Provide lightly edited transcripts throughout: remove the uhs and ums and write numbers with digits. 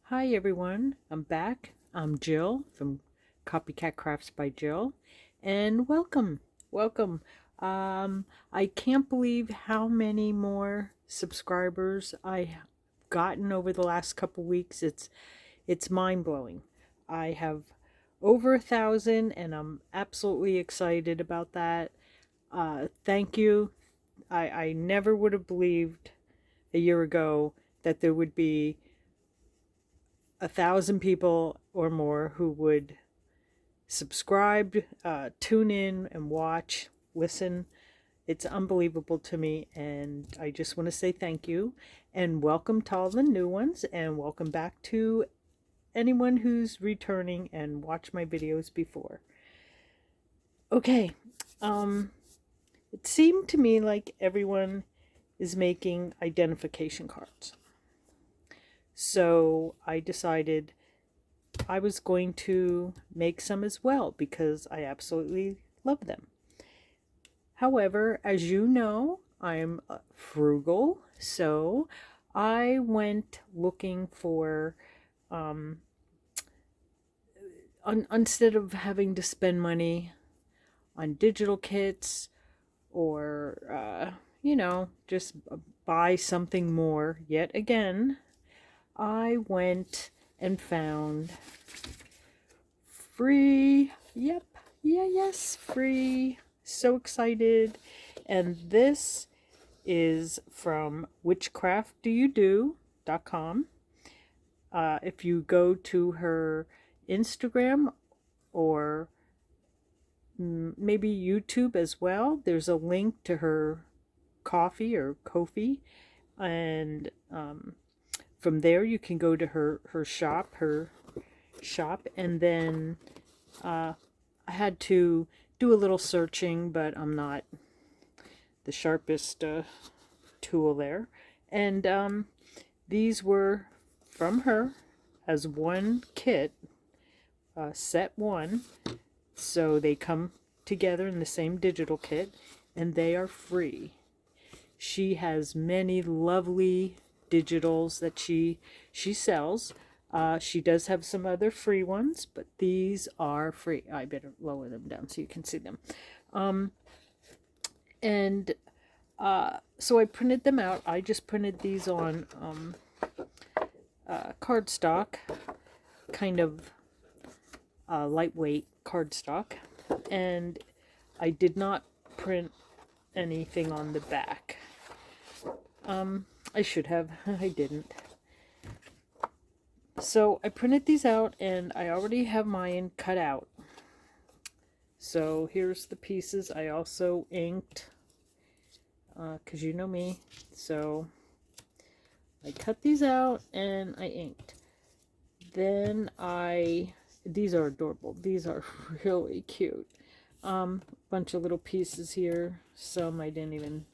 Hi everyone, I'm back. I'm Jill from Copycat Crafts by Jill, and welcome. I can't believe how many more subscribers I've gotten over the last couple weeks. It's mind-blowing. I have over 1,000 and I'm absolutely excited about that. Thank you. I never would have believed a year ago that there would be 1,000 people or more who would subscribe, tune in and watch, listen. It's unbelievable to me, and I just want to say thank you and welcome to all the new ones, and welcome back to anyone who's returning and watched my videos before. Okay, it seemed to me like everyone is making identification cards. So I decided I was going to make some as well because I absolutely love them. However, as you know, I'm frugal, so I went looking for, instead of having to spend money on digital kits or, just buy something more yet again, I went and found free. Yep. Yes, free. So excited. And this is from whichcraftdoyoudo.com. If you go to her Instagram or maybe YouTube as well, there's a link to her coffee or Ko-fi, and from there you can go to her shop, and then I had to do a little searching, but I'm not the sharpest tool there. And these were from her as one kit, set one. So they come together in the same digital kit, and they are free. She has many lovely digitals that she sells. She does have some other free ones, but these are free. I better lower them down so you can see them. And so I printed them out. I just printed these on cardstock, kind of lightweight cardstock, and I did not print anything on the back. I should have. I didn't. So I printed these out, and I already have mine cut out. So here's the pieces. I also inked, because you know me. So I cut these out and I inked. Then these are adorable. These are really cute. Bunch of little pieces here. Some I didn't even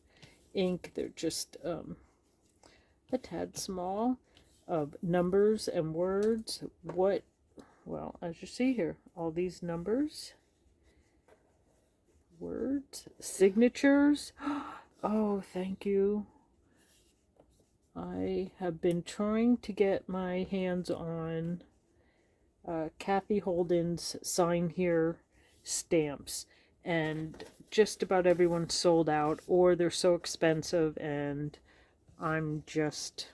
ink. They're just a tad small, of numbers and words. Well, as you see here, all these numbers, words, signatures. Oh, thank you. I have been trying to get my hands on Kathy Holden's Sign Here stamps, and just about everyone's sold out, or they're so expensive, and I'm just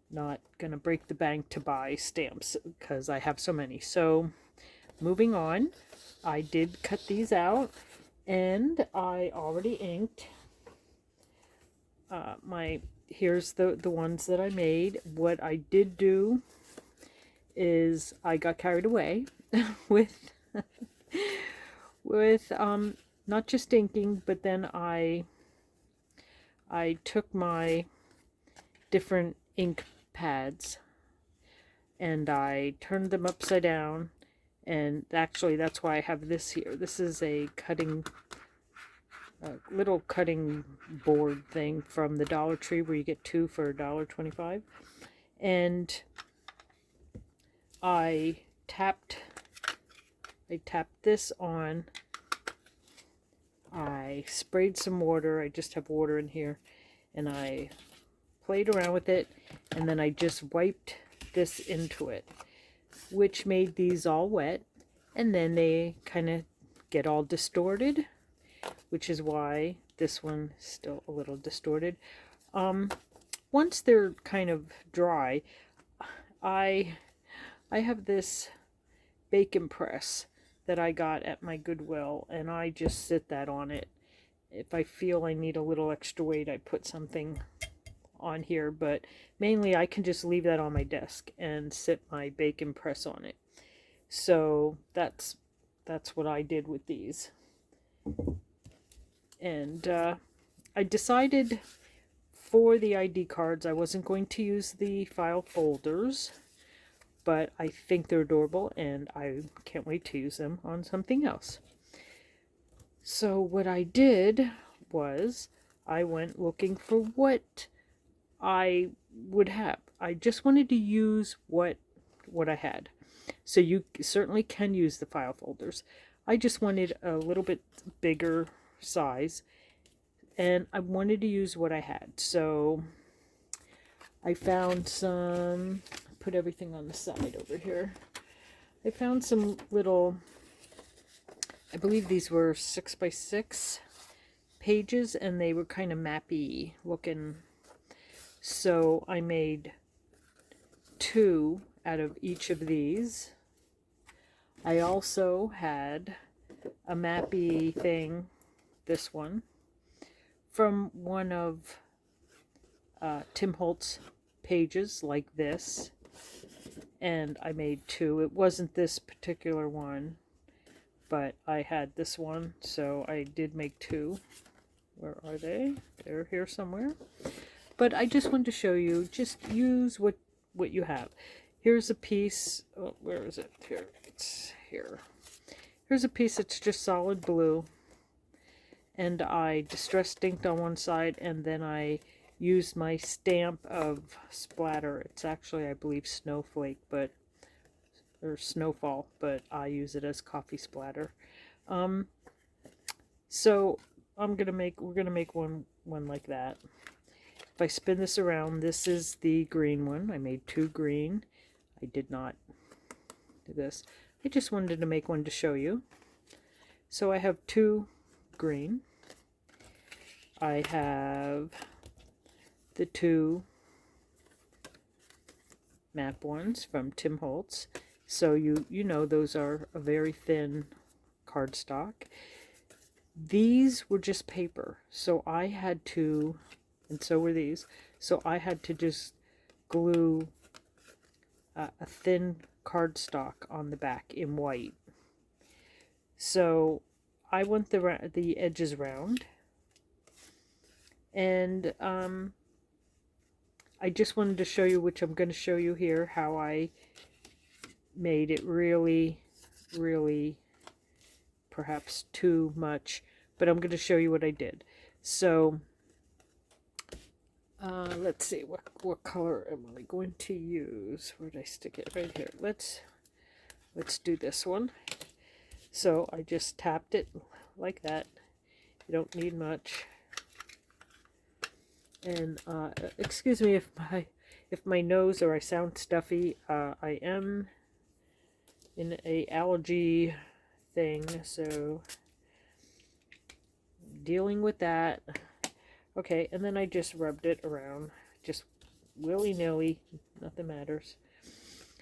not gonna break the bank to buy stamps because I have so many. So moving on, I did cut these out, and I already inked here's the ones that I made. What I did do is I got carried away with not just inking, but then I took my different ink pads and I turned them upside down, and actually that's why I have this here. This is a little cutting board thing from the Dollar Tree where you get two for $1.25, and I tapped this on. I sprayed some water. I just have water in here, and I played around with it, and then I just wiped this into it, which made these all wet, and then they kind of get all distorted, which is why this one is still a little distorted. Once they're kind of dry, I have this bacon press that I got at my Goodwill, and I just sit that on it. If I feel I need a little extra weight, I put something on here, but mainly I can just leave that on my desk and sit my bacon press on it. So that's what I did with these. And I decided for the ID cards I wasn't going to use the file folders, but I think they're adorable and I can't wait to use them on something else. So what I did was I went looking for what I would have. I just wanted to use what I had. So you certainly can use the file folders. I just wanted a little bit bigger size, and I wanted to use what I had. So I found some, put everything on the side over here. I found some little, I believe these were 6x6 pages, and they were kind of mappy looking. So I made 2 out of each of these. I also had a mappy thing, this one, from one of Tim Holtz pages like this, and I made 2. It wasn't this particular one, but I had this one, so I did make 2. Where are they? They're here somewhere. But I just wanted to show you, just use what you have. Here's a piece, oh, where is it? Here, it's here. Here's a piece that's just solid blue, and I distress inked on one side, and then I used my stamp of splatter. It's actually, I believe, snowflake, but, or snowfall, but I use it as coffee splatter. So we're gonna make one like that. If I spin this around, this is the green one. I made 2 green. I did not do this. I just wanted to make one to show you. So I have 2 green. I have the 2 map ones from Tim Holtz. So you know those are a very thin cardstock. These were just paper, so I had to, and so were these, so I had to just glue a thin cardstock on the back in white. So I went the edges round, and I just wanted to show you, which I'm going to show you here, how I made it really, really perhaps too much, but I'm going to show you what I did. So let's see, what color am I going to use? Where did I stick it? Right here. Let's do this one. So I just tapped it like that. You don't need much. And excuse me if my nose or I sound stuffy. I am in a allergy thing, so dealing with that. Okay, and then I just rubbed it around, just willy-nilly, nothing matters.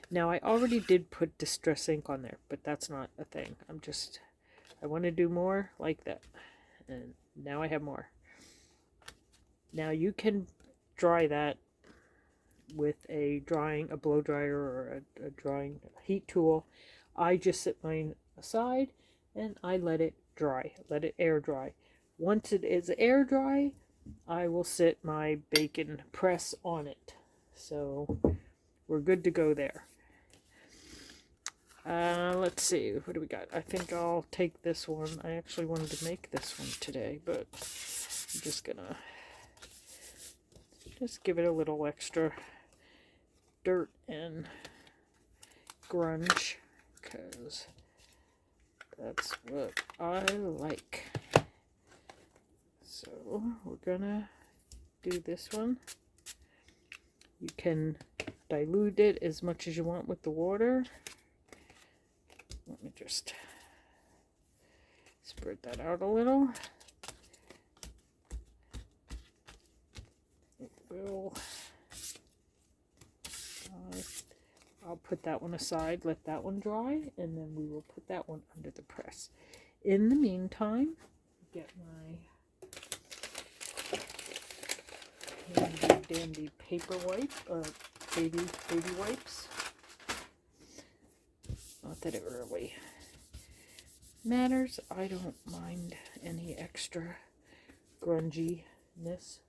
Now I already did put distress ink on there, but that's not a thing. I want to do more like that, and now I have more. Now you can dry that with a blow dryer or a drying heat tool. I just set mine aside and I let it dry, let it air dry. Once it is air dry, I will sit my bacon press on it. So we're good to go there. Let's see, what do we got? I think I'll take this one. I actually wanted to make this one today, but I'm just gonna give it a little extra dirt and grunge, because that's what I like. So we're gonna do this one. You can dilute it as much as you want with the water. Let me just spread that out a little. I'll put that one aside, let that one dry, and then we will put that one under the press. In the meantime, get my handy dandy paper wipe, or baby wipes. Not that it really matters. I don't mind any extra grunginess.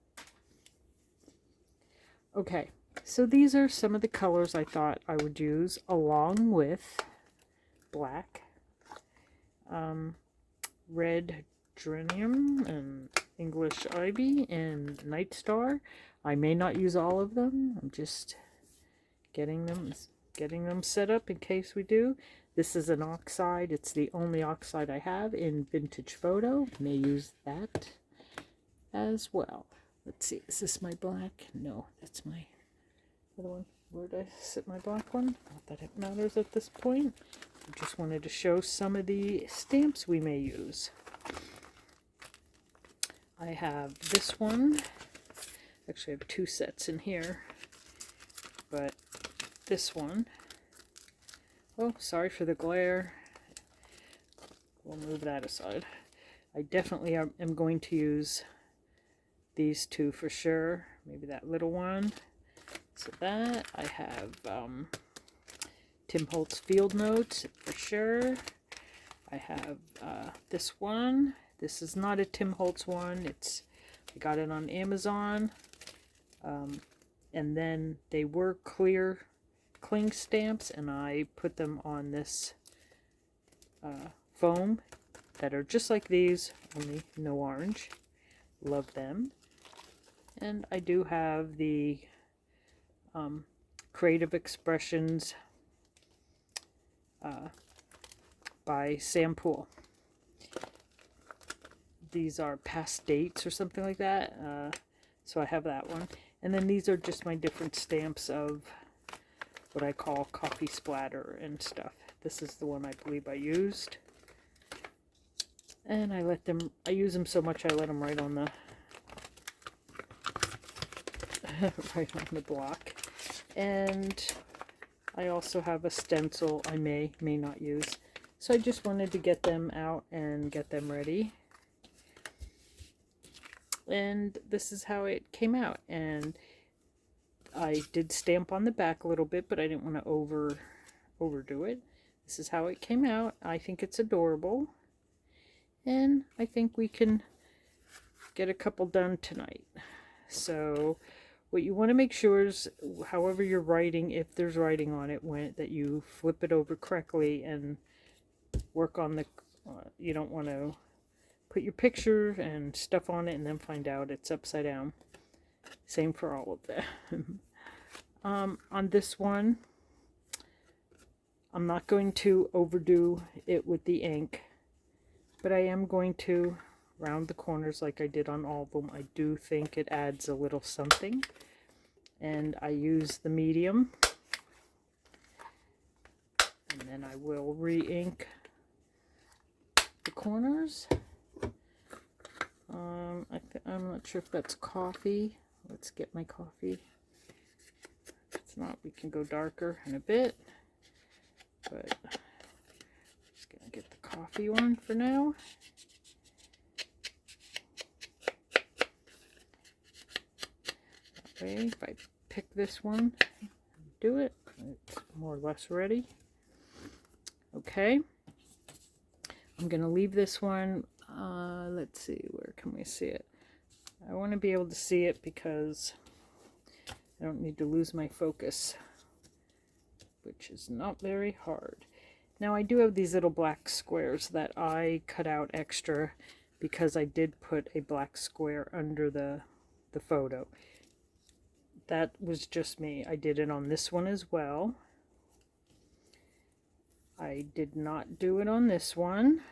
Okay, so these are some of the colors I thought I would use along with black, red geranium, and English ivy, and night star. I may not use all of them. I'm just getting them set up in case we do. This is an oxide. It's the only oxide I have in Vintage Photo. May use that as well. Let's see, is this my black? No, that's my other one. Where did I sit my black one? Not that it matters at this point. I just wanted to show some of the stamps we may use. I have this one. Actually, I have two sets in here. But this one. Oh, sorry for the glare. We'll move that aside. I definitely am going to use these two for sure. Maybe that little one. So that I have Tim Holtz Field Notes for sure. I have this one. This is not a Tim Holtz one. I got it on Amazon. And then they were clear cling stamps, and I put them on this foam that are just like these, only no orange. Love them. And I do have the Creative Expressions by Sam Poole. These are past dates or something like that. So I have that one. And then these are just my different stamps of what I call coffee splatter and stuff. This is the one I believe I used. And I use them so much I let them right on the right on the block. And I also have a stencil I may not use. So I just wanted to get them out and get them ready. And this is how it came out. And I did stamp on the back a little bit, but I didn't want to overdo it. This is how it came out. I think it's adorable. And I think we can get a couple done tonight. So what you want to make sure is, however you're writing, if there's writing on it, that you flip it over correctly and work on the, you don't want to put your picture and stuff on it and then find out it's upside down. Same for all of them. On this one, I'm not going to overdo it with the ink, but I am going to round the corners like I did on all of them. I do think it adds a little something. And I use the medium. And then I will re-ink the corners. I'm not sure if that's coffee. Let's get my coffee. If it's not, we can go darker in a bit. But I'm just going to get the coffee one for now. That way, if I pick this one, do it, it's more or less ready. Okay. I'm going to leave this one. Let's see, where can we see it? I want to be able to see it because I don't need to lose my focus, which is not very hard. Now I do have these little black squares that I cut out extra because I did put a black square under the photo. That was just me. I did it on this one as well. I did not do it on this one.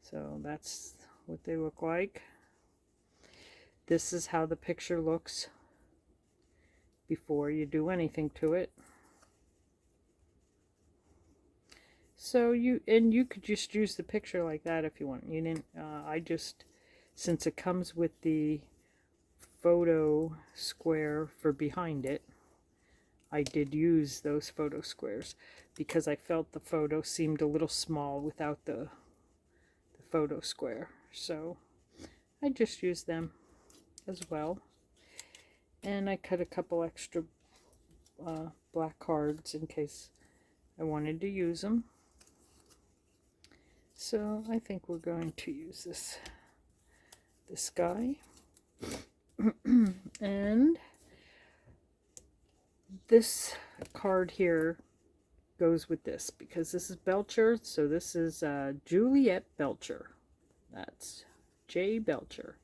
So that's what they look like. This is how the picture looks before you do anything to it. So you could just use the picture like that if you want. You didn't. I just, since it comes with the photo square for behind it, I did use those photo squares because I felt the photo seemed a little small without the photo square. So I just used them as well. And I cut a couple extra black cards in case I wanted to use them. So I think we're going to use this guy. And this card here goes with this because this is Belcher. So this is Juliet Belcher. That's J. Belcher.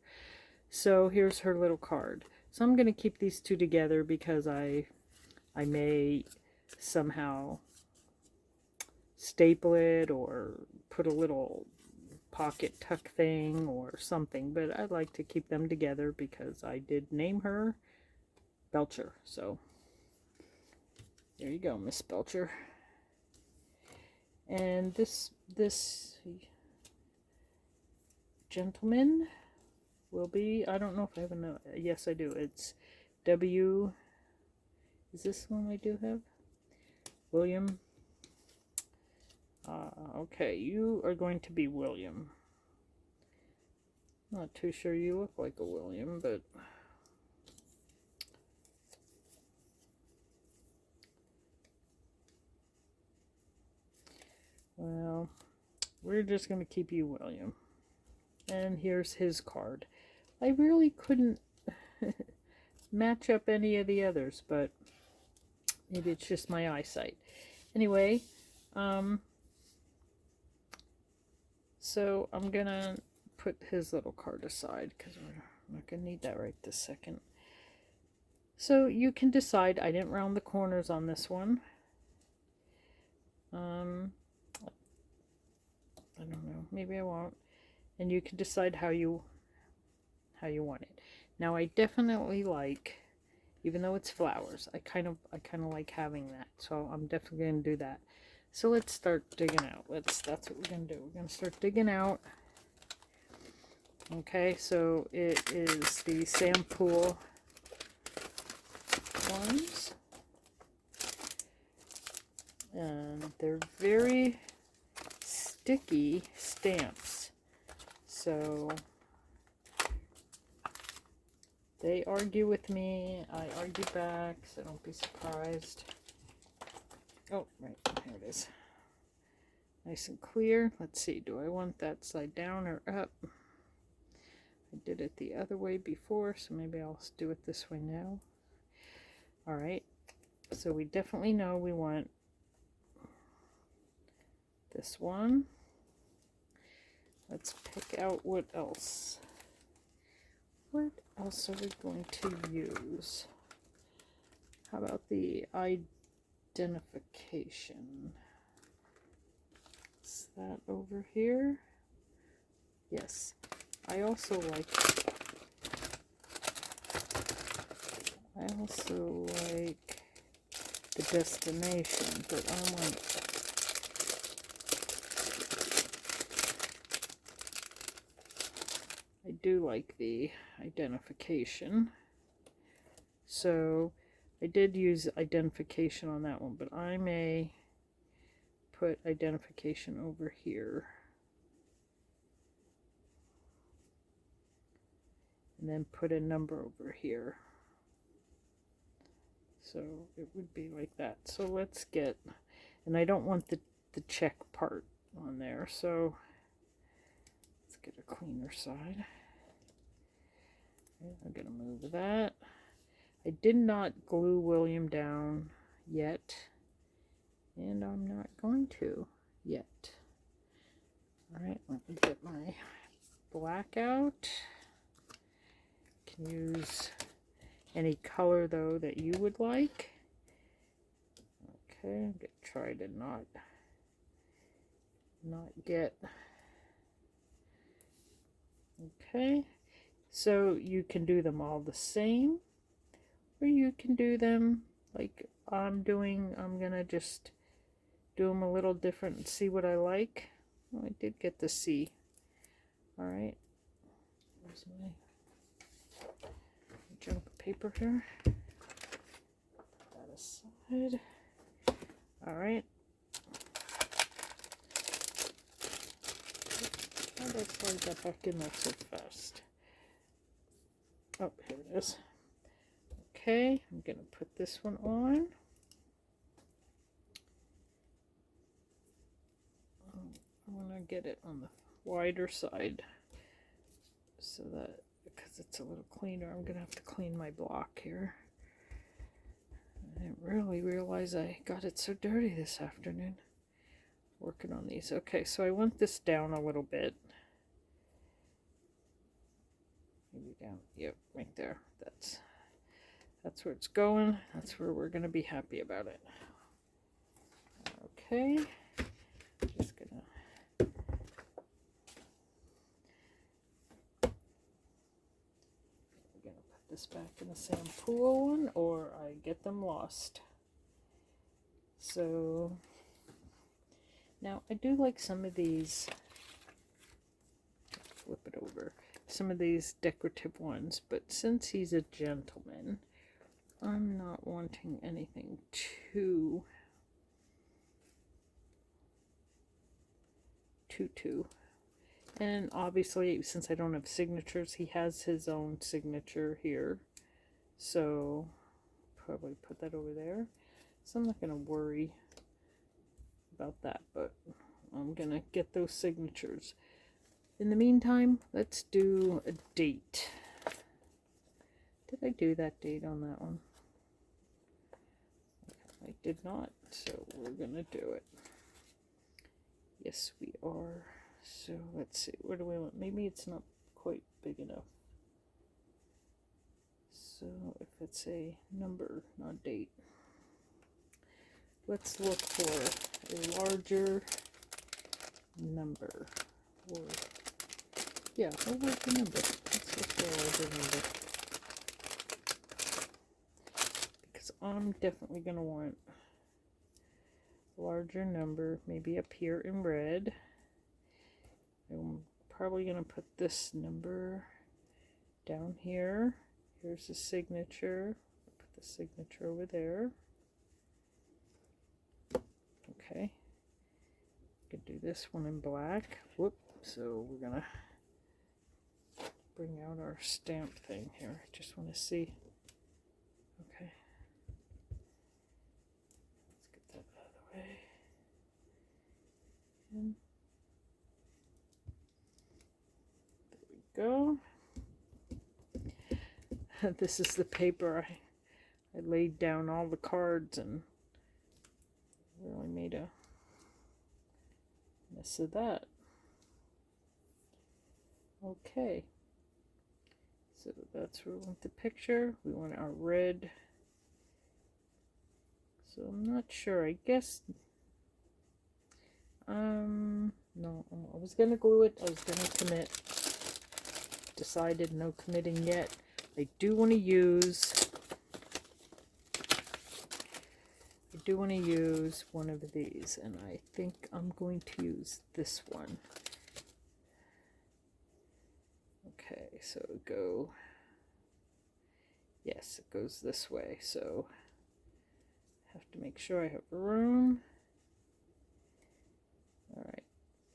So here's her little card. So I'm going to keep these two together because I may somehow staple it or put a little pocket tuck thing or something, but I'd like to keep them together because I did name her Belcher. So there you go, Miss Belcher. And this gentleman will be, I don't know if I have a, yes I do, it's W, is this one I do have? William. Okay, you are going to be William. Not too sure you look like a William, but well, we're just going to keep you William. And here's his card. I really couldn't match up any of the others, but maybe it's just my eyesight. Anyway, so I'm gonna put his little card aside because we're not gonna need that right this second. So you can decide. I didn't round the corners on this one. I don't know. Maybe I won't. And you can decide how you want it. Now I definitely like, even though it's flowers, I kind of like having that. So I'm definitely gonna do that. So let's start digging out. That's what we're gonna do. We're gonna start digging out. Okay, so it is the Sampool ones. And they're very sticky stamps. So they argue with me, I argue back, so don't be surprised. Oh, right, here it is. Nice and clear. Let's see, do I want that side down or up? I did it the other way before, so maybe I'll do it this way now. Alright, so we definitely know we want this one. Let's pick out what else. What else are we going to use? How about the identification? Is that over here? Yes. I also like the destination, but I do like the identification. So I did use identification on that one, but I may put identification over here. And then put a number over here. So it would be like that. So let's get, and I don't want the check part on there, so let's get a cleaner side. Okay, I'm gonna move that. I did not glue William down yet, and I'm not going to yet. Alright, let me get my black out. Can use any color though that you would like. Okay, I'm gonna try to not get. Okay, so you can do them all the same, or you can do them like I'm doing. I'm gonna just do them a little different and see what I like. Oh, I did get the C. All right. Where's my junk paper here? Put that aside. All right. How did I slide that back in there so fast? Oh, here it is. Okay, I'm going to put this one on. I want to get it on the wider side so that, because it's a little cleaner, I'm going to have to clean my block here. I didn't really realize I got it so dirty this afternoon working on these. Okay, so I want this down a little bit. Maybe down, yep, right there. That's where it's going. That's where we're going to be happy about it. Okay, just gonna put this back in the same pool one, or I get them lost. So now I do like some of these. Flip it over. Some of these decorative ones, but since he's a gentleman, I'm not wanting anything too. And obviously, since I don't have signatures, he has his own signature here. So probably put that over there. So I'm not going to worry about that, but I'm going to get those signatures. In the meantime, let's do a date. Did I do that date on that one? I did not, so we're going to do it. Yes, we are. So let's see, where do we want? Maybe it's not quite big enough. So if it's a number, not date, let's look for a larger number. Or yeah, a larger number. Let's look for a larger number. Because I'm definitely going to want a larger number, maybe up here in red. I'm probably going to put this number down here. Here's the signature. Put the signature over there. Okay. Could do this one in black. Whoop. So we're going to bring out our stamp thing here. I just want to see. Okay. Let's get that out of the way. And go. This is the paper I laid down all the cards and really made a mess of that. Okay, so that's where we want the picture. We want our red. So I'm not sure. I guess no, I was gonna glue it. I was gonna commit. Decided no committing yet. I do want to use one of these, and I think I'm going to use this one. Okay, so go, yes, it goes this way, so I have to make sure I have room. Alright,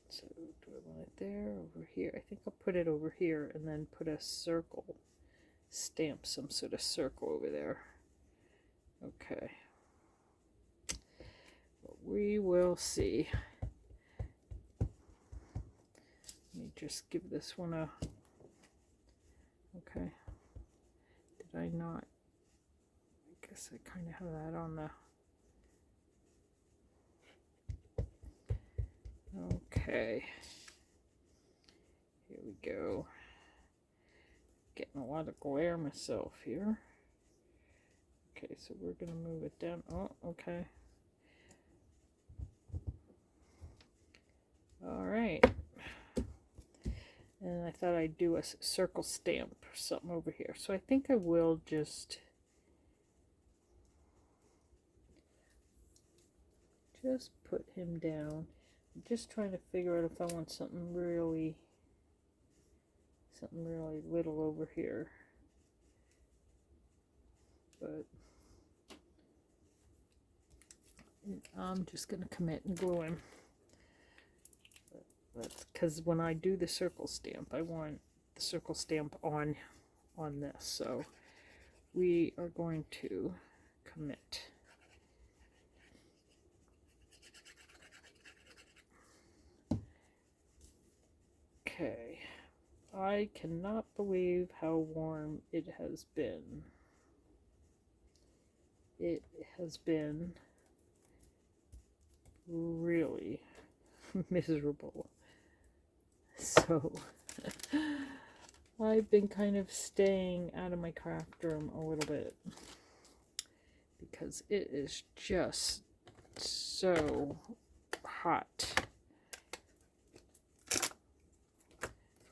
so do I want it there, over here? I think I'll put it over here and then put a circle, stamp some sort of circle over there. Okay. But we will see. Let me just give this one a... Okay. Did I not? I guess I kind of have that on the... Okay. Here we go. Getting a lot of glare myself here. Okay, so we're going to move it down. Oh, okay. Alright. And I thought I'd do a circle stamp or something over here. So I think I will just just put him down. I'm just trying to figure out if I want something really little over here. But I'm just going to commit and glue him. That's because when I do the circle stamp, I want the circle stamp on this. So we are going to commit. Okay. I cannot believe how warm it has been. It has been really miserable. So I've been kind of staying out of my craft room a little bit because it is just so hot.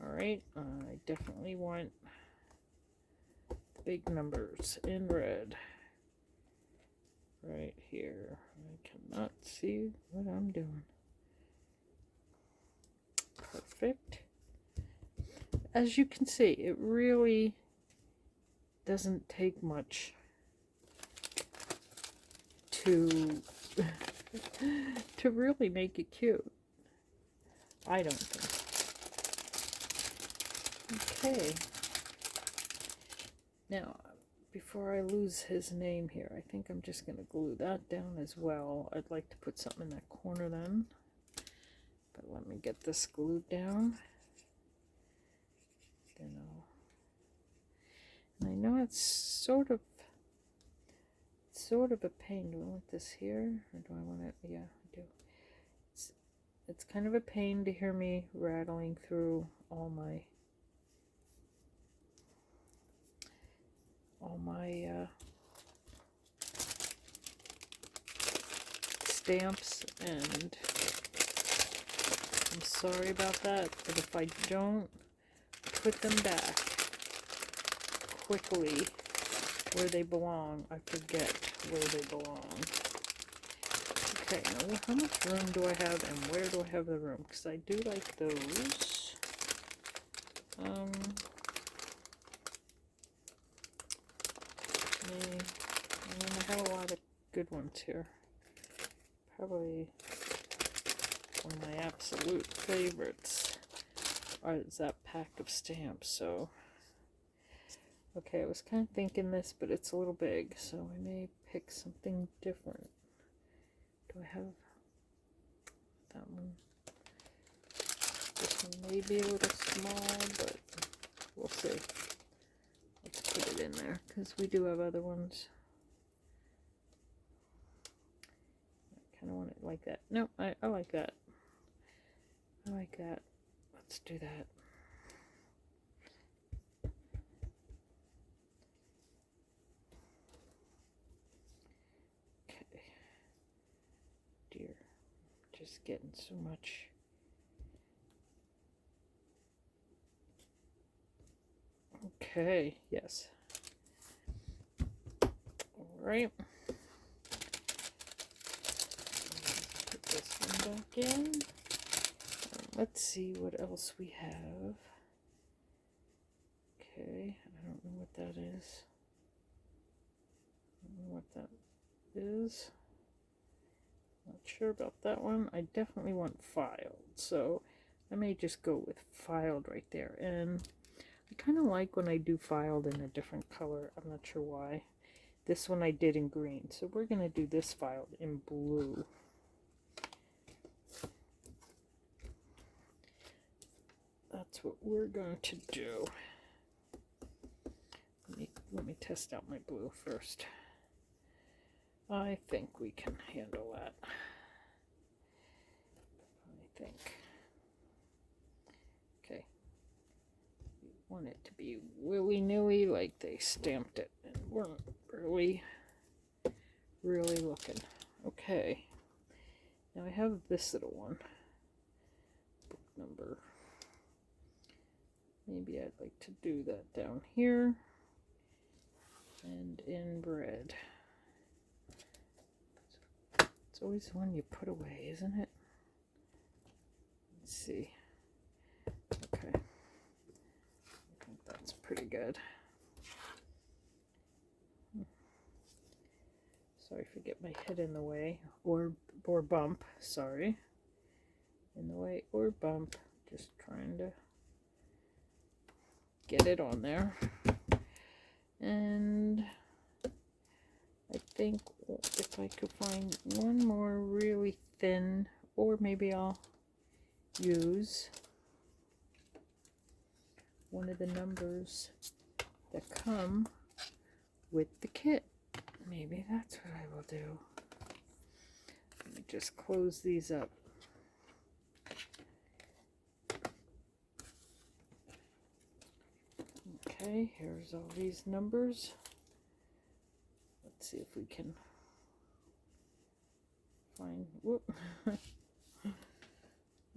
Alright, I definitely want the big numbers in red right here. I cannot see what I'm doing. Perfect. As you can see, it really doesn't take much to to really make it cute. I don't think. Okay. Now, before I lose his name here, I think I'm just going to glue that down as well. I'd like to put something in that corner then. But let me get this glued down. Then and I know it's sort of a pain. Do I want this here? Or do I want it? Yeah, I do. It's kind of a pain to hear me rattling through all my stamps, and I'm sorry about that, but if I don't put them back quickly where they belong, I forget where they belong. Okay, now how much room do I have and where do I have the room? Because I do like those. I have a lot of good ones here. Probably one of my absolute favorites is that pack of stamps. So, okay, I was kind of thinking this, but it's a little big, so I may pick something different. Do I have that one? This one may be a little small, but we'll see. Let's put it in there, because we do have other ones. I kind of want it like that. No, I like that. I like that. Let's do that. Okay. Dear, just getting so much. Okay, yes. All right. Put this one back in. Let's see what else we have. Okay, I don't know what that is. I don't know what that is. Not sure about that one. I definitely want filed, so I may just go with filed right there. And I kind of like when I do filed in a different color. I'm not sure why. This one I did in green, so we're going to do this filed in blue. That's what we're going to do. Let me test out my blue first. I think we can handle that. I think. Okay. We want it to be willy-nilly, like they stamped it and weren't really looking. Okay. Now I have this little one. Book number. Maybe I'd like to do that down here and in red. Let's It's always the one you put away, isn't it? Let's see. Okay. I think that's pretty good. Sorry for getting my head in the way. Or bump, sorry. In the way or bump. Just trying to get it on there. And I think if I could find one more really thin, or maybe I'll use one of the numbers that come with the kit. Maybe that's what I will do. Let me just close these up. Okay, here's all these numbers. Let's see if we can find, whoop.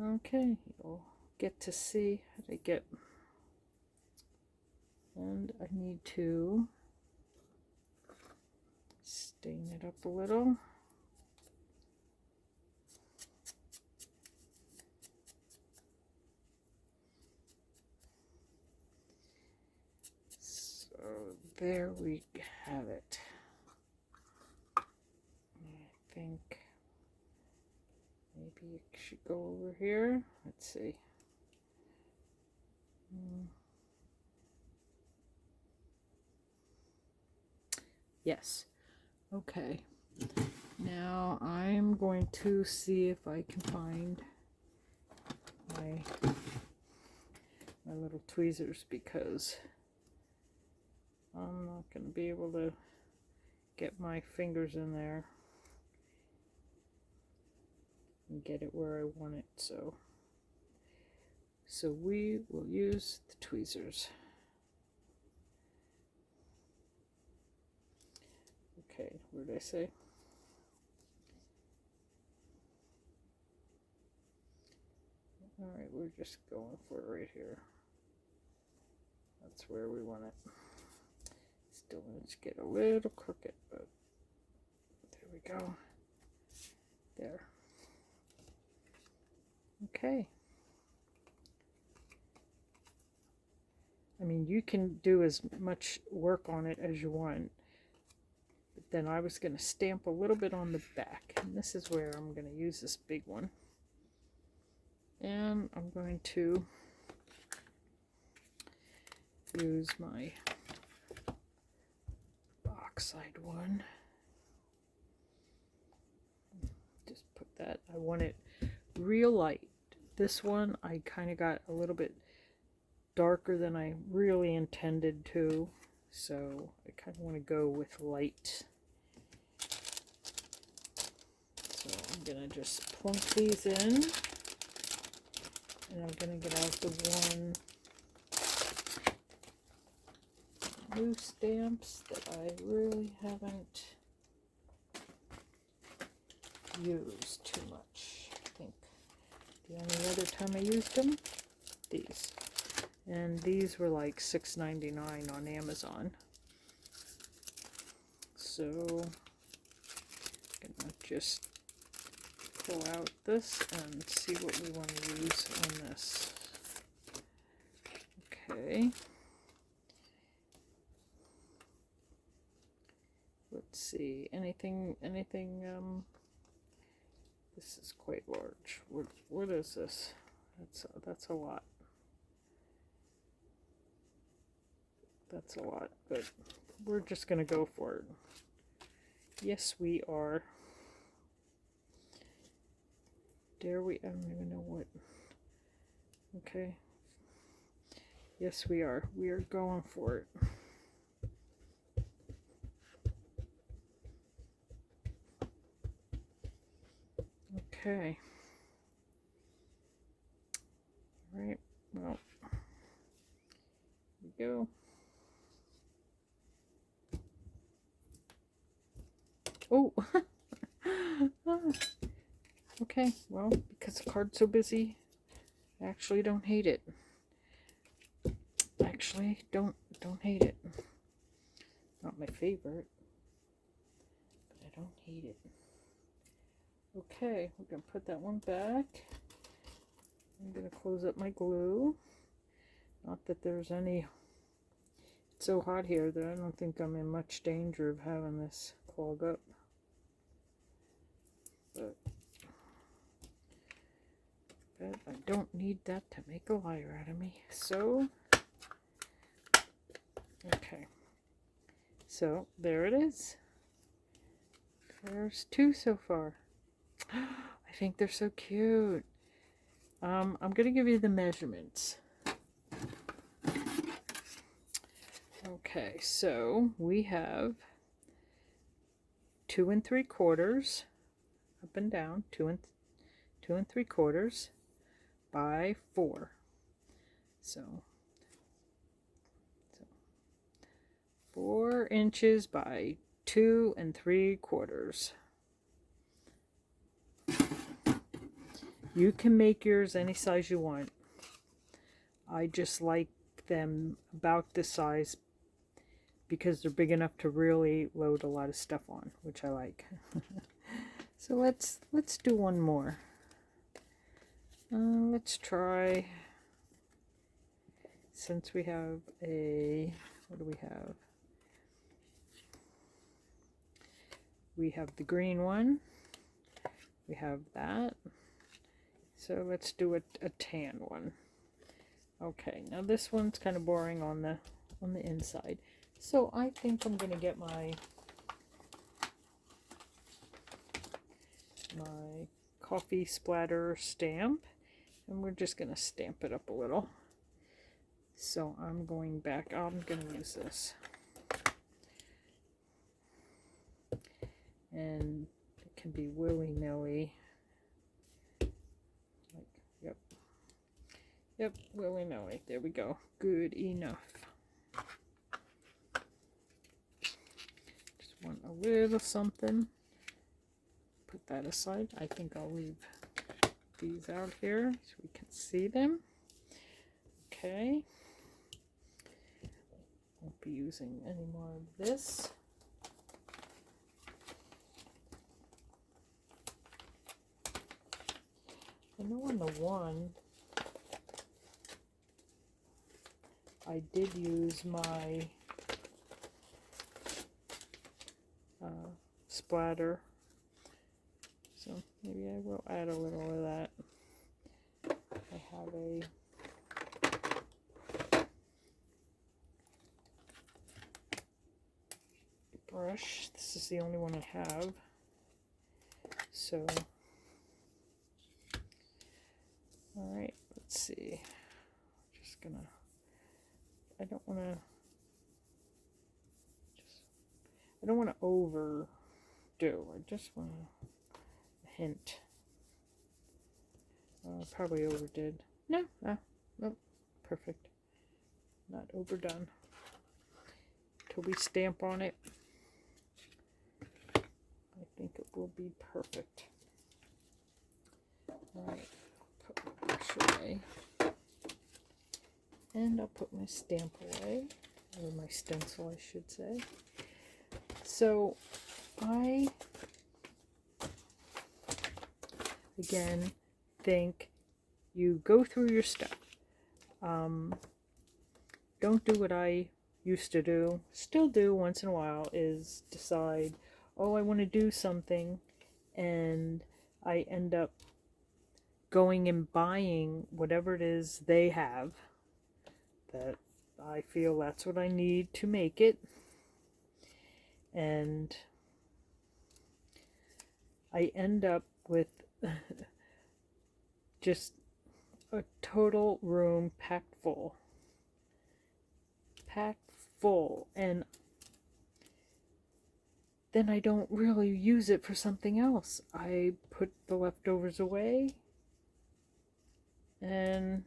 Okay, you'll get to see how to get, and I need to stain it up a little. So there we have it. I think maybe it should go over here. Let's see. Yes. Okay. Now I'm going to see if I can find my little tweezers, because I'm not going to be able to get my fingers in there and get it where I want it. So we will use the tweezers. Okay, what did I say? Alright, we're just going for it right here. That's where we want it. Still needs to get a little crooked, but there we go. There. Okay. I mean, you can do as much work on it as you want. But then I was going to stamp a little bit on the back. And this is where I'm going to use this big one. And I'm going to use my oxide one. Just put that. I want it real light. This one I kind of got a little bit darker than I really intended to, so I kind of want to go with light. So I'm going to just plunk these in, and I'm going to get out the one new stamps that I really haven't used too much. I think the only other time I used them, these. And these were like $6.99 on Amazon. So I'm gonna just pull out this and see what we want to use on this. Okay. Let's see. Anything this is quite large. What is this? That's a lot. That's a lot, but we're just gonna go for it. Yes, we are. Dare we? I don't even know what. Okay. Yes, we are. We are going for it. Okay. All right. Well, here we go. Oh, okay, well, because the card's so busy, I actually don't hate it. Actually, don't hate it. Not my favorite, but I don't hate it. Okay, we're going to put that one back. I'm going to close up my glue. Not that there's any... It's so hot here that I don't think I'm in much danger of having this clog up. But I don't need that to make a liar out of me. So, okay. So, there it is. There's 2 so far. I think they're so cute. I'm going to give you the measurements. Okay, so we have 2 3/4 up and down, 2 3/4 by 4. So 4 inches by 2 3/4. You can make yours any size you want. I just like them about this size because they're big enough to really load a lot of stuff on, which I like. So let's do one more. Let's try, since we have a, what do we have? We have the green one. We have that. So let's do a tan one. Okay, now this one's kind of boring on the inside. So I think I'm gonna get my coffee splatter stamp, and we're just gonna stamp it up a little. So I'm going back. I'm gonna use this, and it can be willy-nilly. Like, yep, willy-nilly. There we go. Good enough. Just want a little something. Put that aside. I think I'll leave these out here so we can see them. Okay. Won't be using any more of this. I know on the one I did use my splatter, so maybe I will add a little of that. I have a brush. This is the only one I have, so all right, let's see. Just gonna, I don't want to overdo. I just want a hint. Probably overdid. No, nope, perfect. Not overdone. Till we stamp on it, I think it will be perfect. All right, put my brush away, and I'll put my stamp away, or my stencil, I should say. So I, again, think you go through your stuff. Don't do what I used to do, still do once in a while, is decide, oh, I want to do something, and I end up going and buying whatever it is they have that I feel that's what I need to make it. And I end up with just a total room packed full. And then I don't really use it for something else. I put the leftovers away and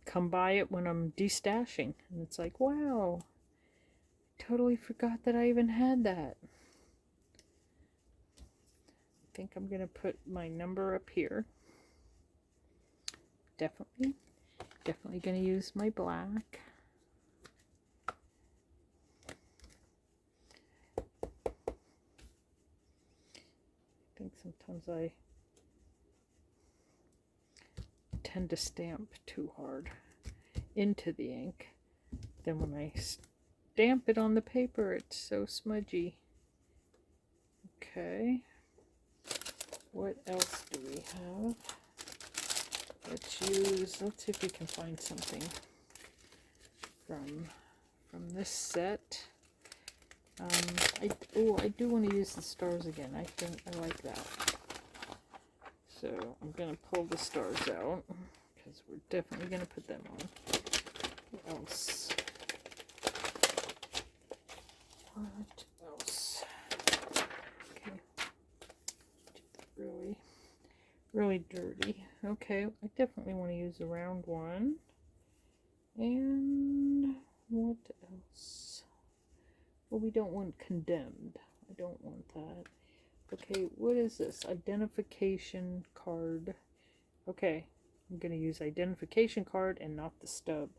come by it when I'm destashing, and it's like, wow, totally forgot that I even had that. I think I'm gonna put my number up here. Definitely gonna use my black. think sometimes I tend to stamp too hard into the ink. Then when I stamp it on the paper, it's so smudgy. Okay. What else do we have? Let's see if we can find something from this set. I do want to use the stars again. I think I like that. So I'm going to pull the stars out because we're definitely going to put them on. What else? What else? Okay. Really dirty. Okay, I definitely want to use a round one. And what else? Well, we don't want condemned. I don't want that. Okay, what is this? Identification card. Okay, I'm going to use identification card and not the stub.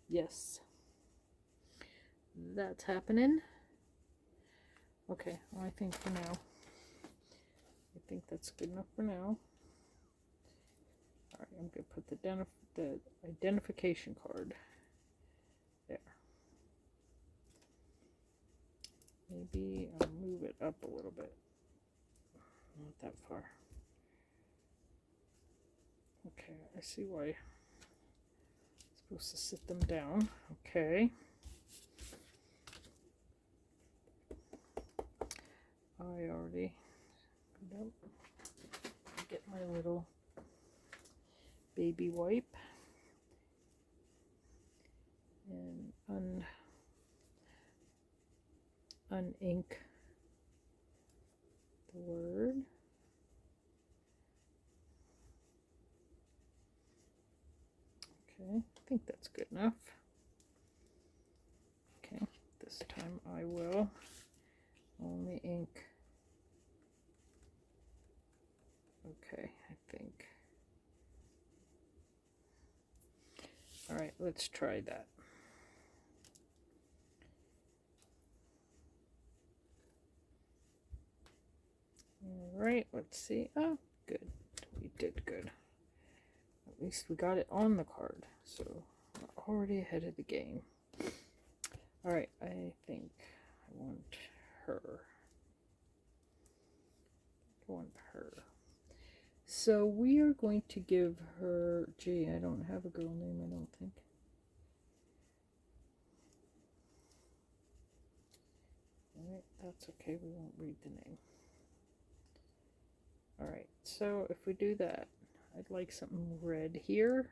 Yes. That's happening. Okay, well, I think for now. I think that's good enough for now. Alright, I'm going to put the identification card there. Maybe I'll move it up a little bit. Not that far. Okay, I see why I'm supposed to sit them down. Okay. I already get my little baby wipe and unink the word. Okay, I think that's good enough. Okay, this time I will only ink. Okay, I think. All right, let's try that. All right, let's see. Oh, good. We did good. At least we got it on the card, so we're already ahead of the game. All right, I think I want her. So we are going to give her, gee, I don't have a girl name, I don't think. Alright, that's okay, we won't read the name. Alright, so if we do that, I'd like something red here.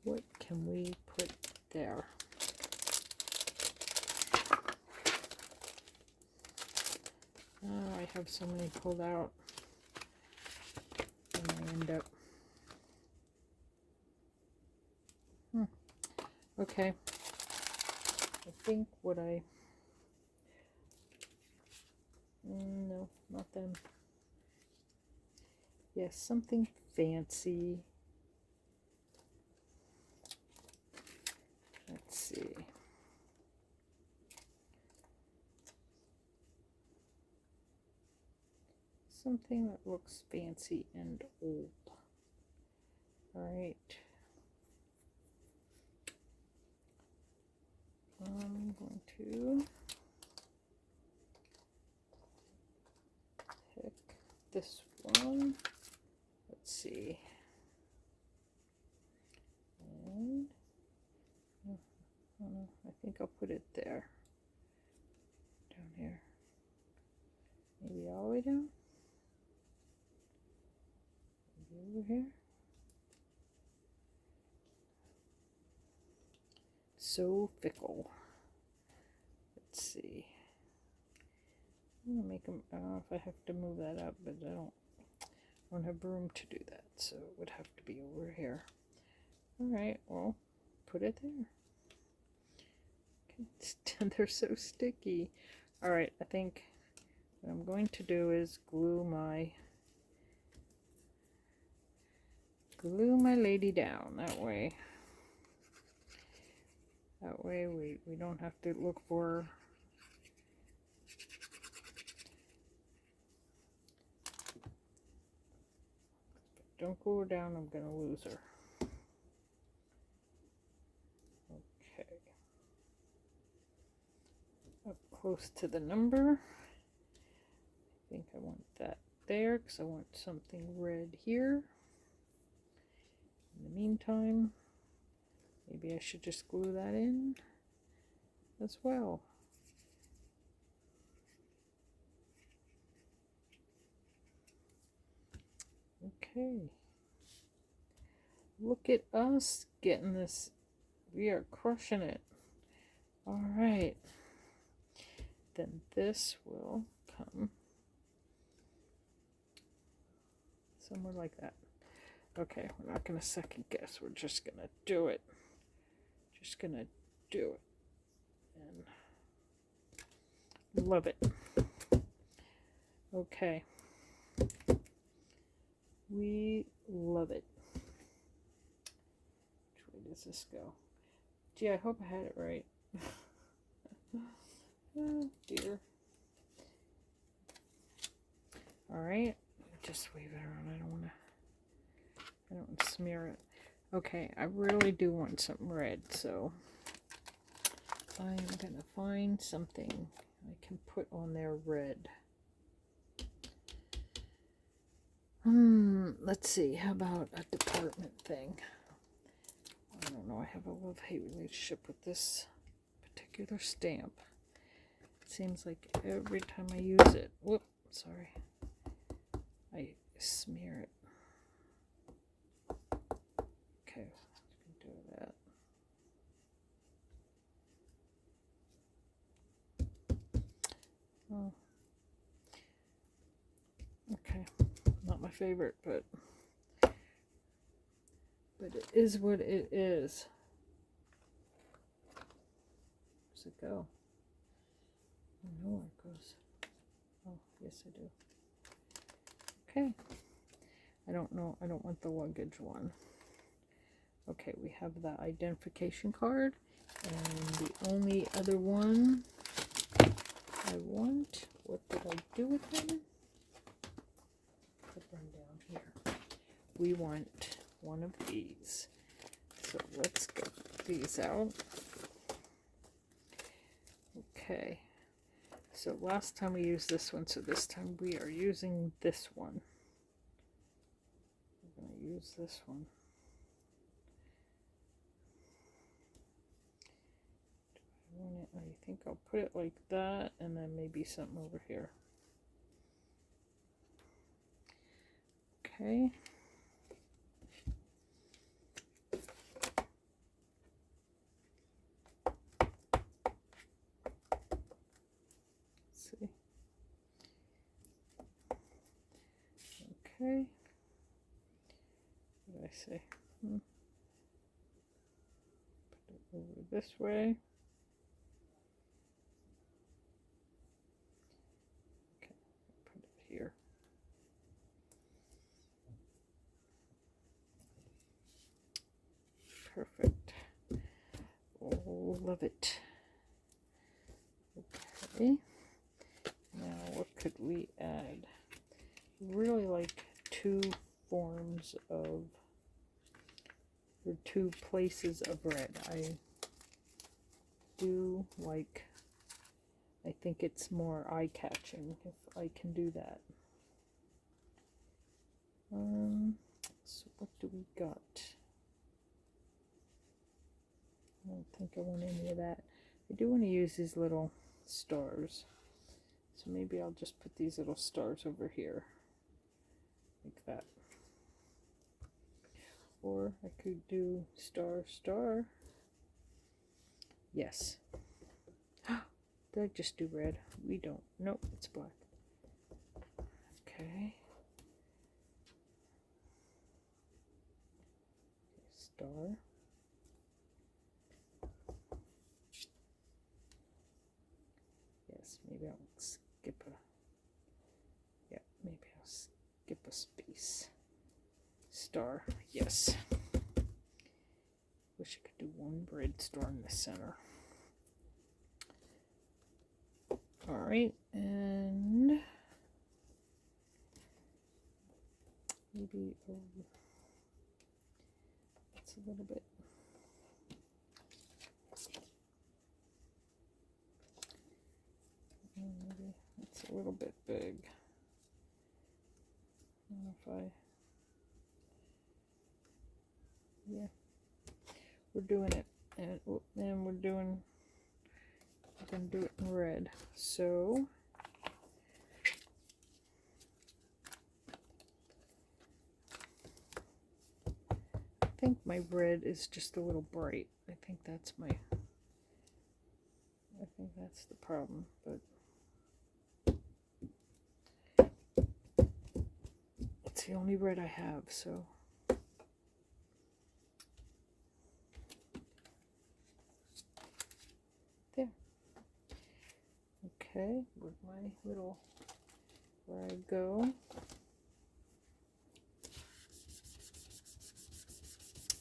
What can we put there? Oh, I have so many pulled out. And I end up... Okay. I think what I... No, not them. Yes, something fancy. Let's see. Something that looks fancy and old. Alright. I'm going to pick this one. Let's see. And I think I'll put it there. Down here. Maybe all the way down. Maybe over here. So fickle. Let's see. I'm gonna make them. I don't know if I have to move that up, but I don't have room to do that, so it would have to be over here. All right. Well, put it there. Okay. They're so sticky. All right. I think what I'm going to do is glue my lady down. That way we don't have to look for don't go down, I'm gonna lose her. Okay. Up close to the number. I think I want that there because I want something red here. In the meantime, maybe I should just glue that in as well. Okay. Look at us getting this. We are crushing it. All right. Then this will come somewhere like that. Okay, we're not going to second guess. We're just going to do it. Just going to do it. And love it. Okay. We love it. Which way does this go? Gee, I hope I had it right. Oh, dear. Alright. Just wave it around. I don't want to smear it. Okay, I really do want something red, so I'm going to find something I can put on there red. Let's see. How about a department thing? I don't know. I have a love-hate relationship with this particular stamp. It seems like every time I use it, whoop, sorry, I smear it. Okay, do that. Oh, okay, not my favorite, but it is what it is. Where's it go? I don't know where it goes. Oh, yes I do. Okay. I don't know. I don't want the luggage one. Okay, we have the identification card. And the only other one I want, what did I do with them? Put them down here. We want one of these. So let's get these out. Okay. So last time we used this one, so this time we are using this one. We're going to use this one. I think I'll put it like that, and then maybe something over here. Okay. Let's see. Okay. What did I say? Put it over this way. Okay, put it here. Perfect. Oh, love it. Okay. Now, what could we add? Really like two forms of, or two places of red. I do like, I think it's more eye-catching if I can do that. So what do we got? I don't think I want any of that. I do want to use these little stars. So maybe I'll just put these little stars over here. Like that. Or I could do star, star. Yes. Did I just do red? We don't. Nope, it's black. Okay. Star. Yes, maybe I'll skip a, yeah, maybe I'll skip a space. Star, yes. Wish I could do one red star in the center. Alright, and maybe it's a little bit. Maybe it's a little bit big. I don't know if yeah, we're doing it, and we're gonna do it in red. So I think my red is just a little bright. I think that's the problem, but it's the only red I have, so there. Okay, with my little, where I go.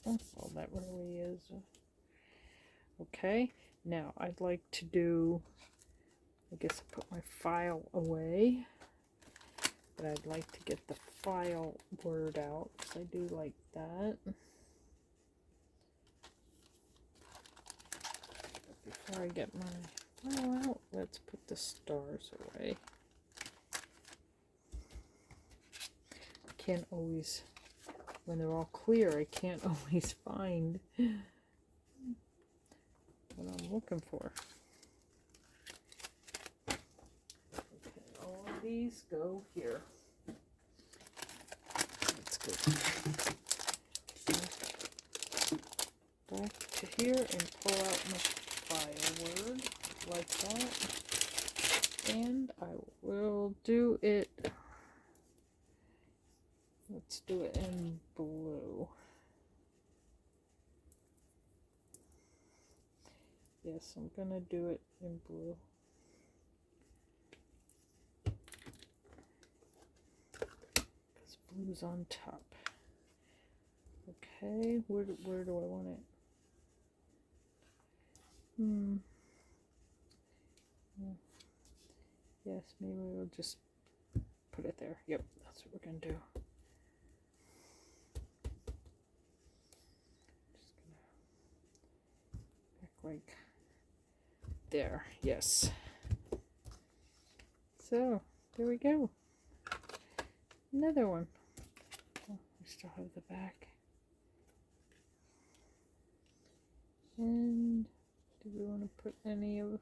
Oh, well, that really is. Okay, now I'd like to do, I guess I put my file away, but I'd like to get the file word out, because I do like that. But before I get my file out, let's put the stars away. I can't always, when they're all clear, I can't always find what I'm looking for. Okay, all of these go here. Let's go back to here and pull out my file word like that. And I will do it. Let's do it in blue. Yes, I'm gonna do it in blue. Because blue's on top. Okay, where do I want it? Yes, maybe we'll just put it there. Yep, that's what we're gonna do. Just gonna back like there. Yes. So there we go. Another one. Oh, we still have the back. And do we want to put any of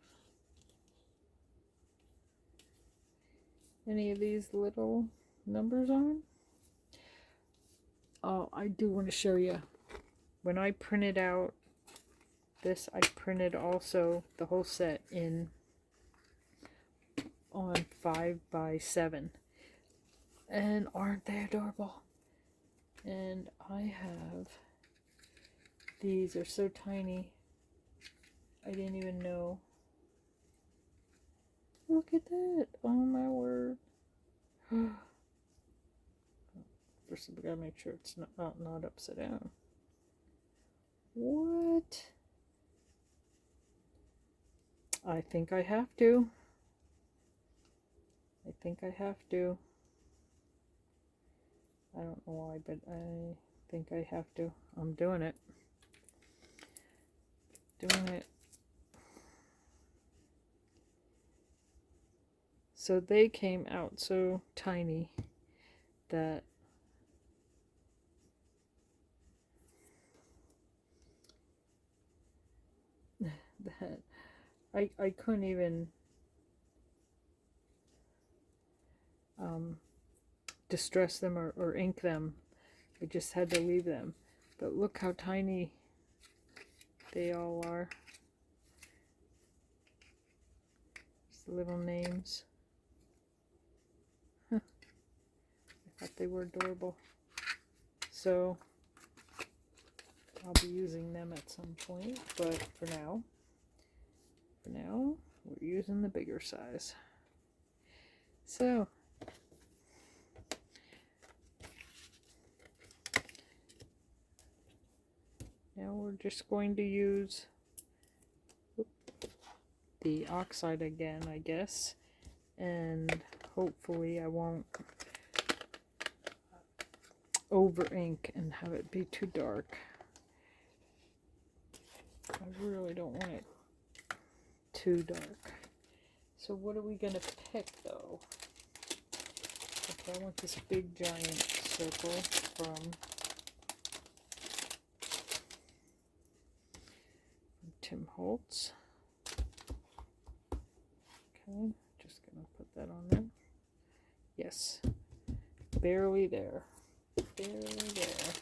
these little numbers on? Oh, I do want to show you. When I printed out this, I printed also the whole set on 5x7. And aren't they adorable? And I have, these are so tiny, I didn't even know. Look at that! Oh my word! First, we gotta make sure it's not upside down. What? I think I have to. I think I have to. I don't know why, but I think I have to. I'm doing it. Doing it. So they came out so tiny that I couldn't even distress them or ink them. I just had to leave them. But look how tiny they all are. Just the little names. Huh. I thought they were adorable. So I'll be using them at some point, but for now we're using the bigger size. So now we're just going to use the oxide again, I guess, and hopefully I won't over ink and have it be too dark. I really don't want it too dark. So what are we going to pick though? Okay, I want this big giant circle from Tim Holtz. Okay, just gonna put that on there. Yes, barely there. Barely there.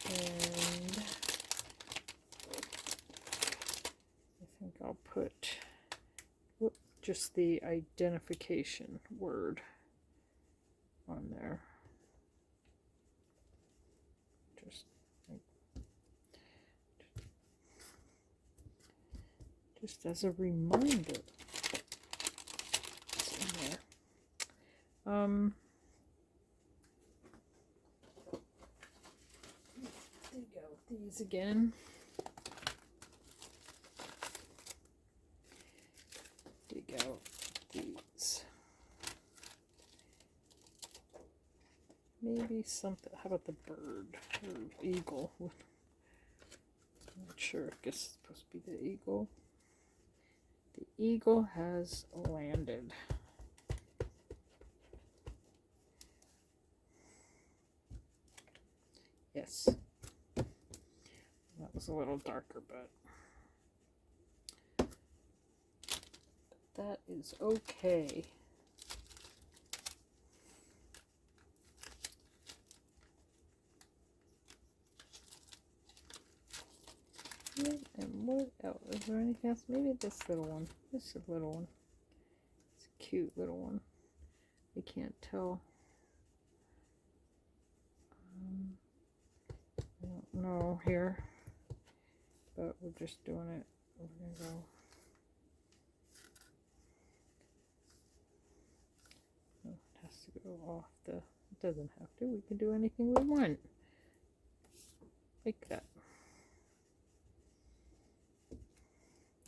And I think I'll put just the identification word on there. Just as a reminder. It's in there. Dig out these again. Dig out these. Maybe something. How about the bird or eagle? I'm not sure. I guess it's supposed to be the eagle. The eagle has landed. Yes. That was a little darker, but that is okay. And what else? Is there anything else? Maybe this little one. This is a little one. It's a cute little one. I can't tell. I don't know here. But we're just doing it. We're going to go. Oh, it has to go off the. It doesn't have to. We can do anything we want. Like that.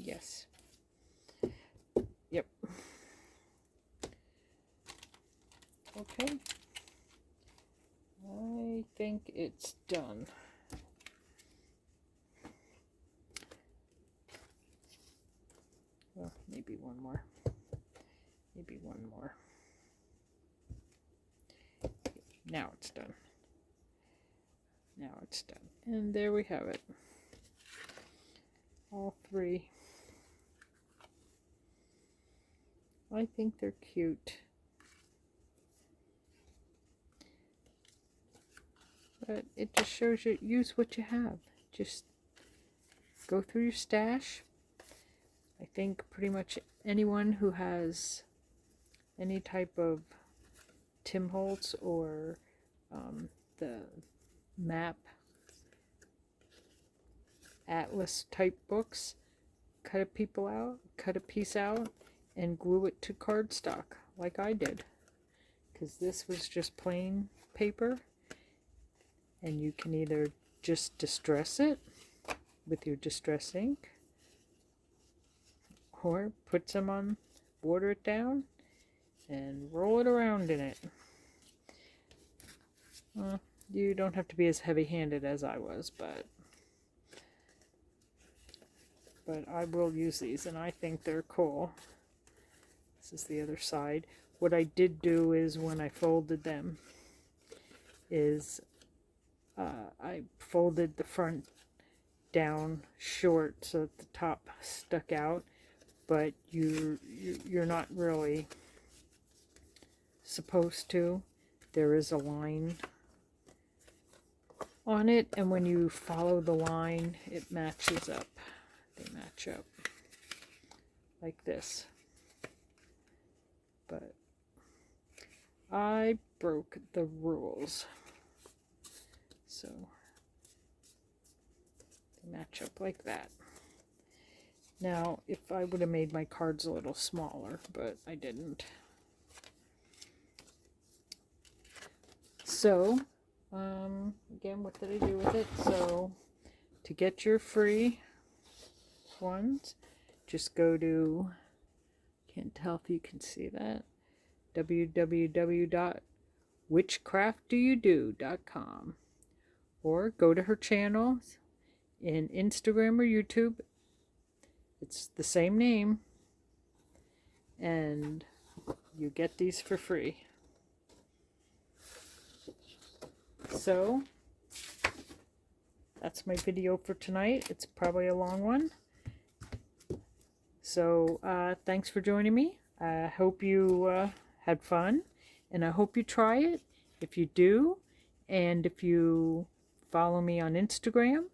Yes. Yep. Okay. I think it's done. Well, maybe one more. Maybe one more. Now it's done. Now it's done. And there we have it. All three. I think they're cute. But it just shows you, use what you have. Just go through your stash. I think pretty much anyone who has any type of Tim Holtz or the map atlas type books, cut a piece out and glue it to cardstock like I did, because this was just plain paper, and you can either just distress it with your distress ink or put some on, water it down and roll it around in it. You don't have to be as heavy-handed as I was, but I will use these and I think they're cool. This is the other side. What I did do is when I folded them is I folded the front down short so that the top stuck out, but you're not really supposed to. There is a line on it, and when you follow the line it matches up. They match up like this. But I broke the rules, so they match up like that. Now, if I would have made my cards a little smaller, but I didn't. So, again, what did I do with it? So, to get your free ones, just go to, can't tell if you can see that, www.whichcraftdoyoudo.com. whichcraftdoyoudo.com, or go to her channel in Instagram or YouTube. It's the same name, and you get these for free. So that's my video for tonight. It's probably a long one. So thanks for joining me. I hope you had fun, and I hope you try it. If you do, and if you follow me on Instagram,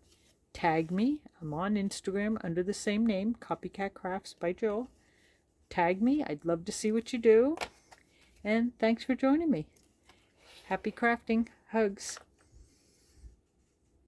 tag me. I'm on Instagram under the same name, Copycat Crafts by Jill. Tag me. I'd love to see what you do. And thanks for joining me. Happy crafting. Hugs.